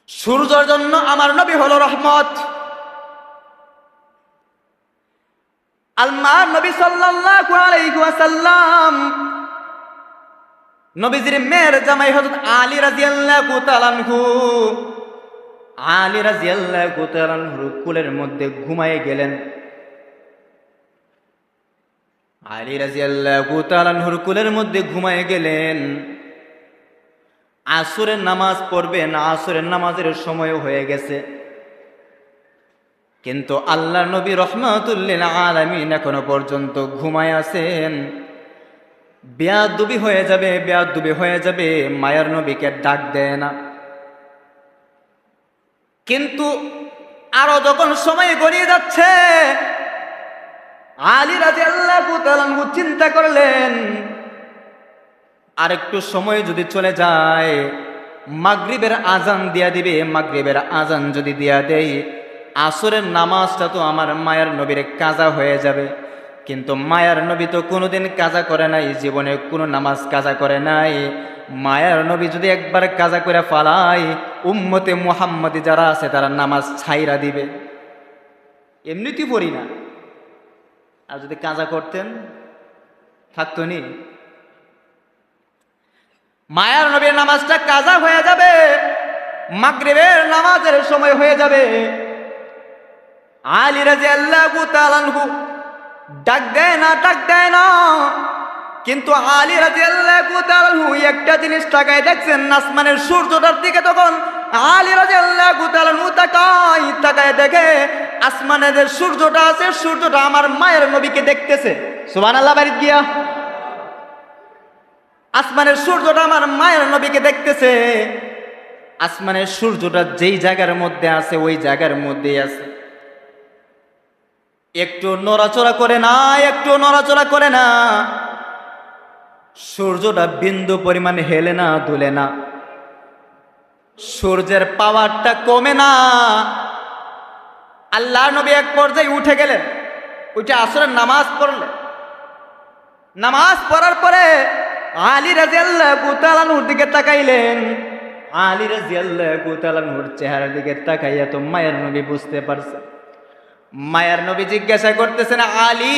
সূর্যের জন্য আমার নবী হলো রহমত। আল্লাহর নবী সাল্লাল্লাহু আলাইহি ওয়াসাল্লাম নবীজির মেয়ের জামাই হযরত আলী রাদিয়াল্লাহু তাআলা আনহু, আলী রাদিয়াল্লাহু তাআলা আনহুর কোলের মধ্যে ঘুমায়ে গেলেন। আলী রাদিয়াল্লাহু তাআলা আনহুর কোলের মধ্যে ঘুমায়ে গেলেন। আসরের নামাজ পড়বেন, আসরের নামাজের সময় হয়ে গেছে, কিন্তু আল্লাহর নবী রহমাতুল লিল আলামিন এখনো পর্যন্ত ঘুমায় আছেন। বেয়াদবি হয়ে যাবে, বেয়াদবি হয়ে যাবে, মায়ার নবীকে ডাক দেয় না। কিন্তু আরো যখন সময় গড়িয়ে যাচ্ছে, আলী রাদিয়াল্লাহু তাআলা আনহু চিন্তা করলেন, আরেকটু সময় যদি চলে যায়, মাগরিবের আজান দিয়া দিবে, মাগরিবের আজান যদি দিয়া দেয়, আসরের নামাজটা তো আমার মায়ের নবীর কাজা হয়ে যাবে। কিন্তু মায়ার নবী তো কোনোদিন কাজা করে নাই, জীবনে কোনো নামাজ কাজা করে নাই। মায়ার নবী যদি একবার কাজা করে ফালায়, উম্মতে মুহাম্মদি যারা আছে তারা নামাজ ছাইরা দিবে। এমনিতেই পড়ি না, আর যদি কাজা করতেন থাকতো নি। মায়ার নবীর নামাজটা কাজা হয়ে যাবে, মাগরিবের নামাজের সময় হয়ে যাবে। আলী রাদিয়াল্লাহু তাআলা আনহু ডাক দেয় না, ডাক দেয় না। কিন্তু আলী রাদিয়াল্লাহু তাআলা আনহু একটা জিনিস তাকায় দেখছেন, আসমানের সূর্যটার দিকে। তখন আলী রাদিয়াল্লাহু তাআলা আনহু তাকায় দেখে আসমানের যে সূর্যটা আছে, সূর্যটা আমার মায়ের নবীকে দেখতেছে। সুবহানাল্লাহ বাড়ি গিয়া আসমানের সূর্যটা আমার মায়ের নবীকে দেখতেছে। আসমানের সূর্যটা যেই জায়গার মধ্যে আছে ওই জায়গার মধ্যেই আছে, একটু নড়াচড়া করে না, একটু নড়াচড়া করে না। সূর্যটা বিন্দু পরিমাণ হেলে না, দুলে না। সূর্যের পাওয়ারটা কমে না। আল্লাহর নবী এক পর্যায়ে উঠে গেলেন, ওইটা আসরের নামাজ পড়লেন। নামাজ পড়ার পরে আলী রাদিয়াল্লাহু তাআলা আনহুর দিকে তাকাইলেন। আলী রাদিয়াল্লাহু তাআলা আনহুর চেহারার দিকে তাকাইয়া তো মায়ের নবী বুঝতে পারছে। মায়ের নবী জিজ্ঞাসা করতেছেন, আলী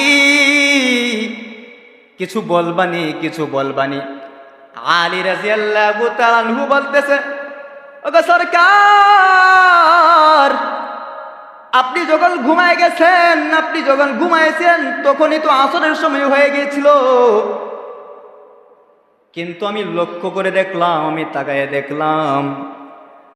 কিছু বলবানি, কিছু বলবানি? আলী রাদিয়াল্লাহু তাআলা আনহু বলতেছে, ওগো সরকার, আপনি যখন ঘুমায় গেছেন, আপনি যখন ঘুমাইছেন তখনই তো আসরের সময় হয়ে গিয়েছিল। কিন্তু আমি লক্ষ্য করে দেখলাম, আমি তাকায় দেখলাম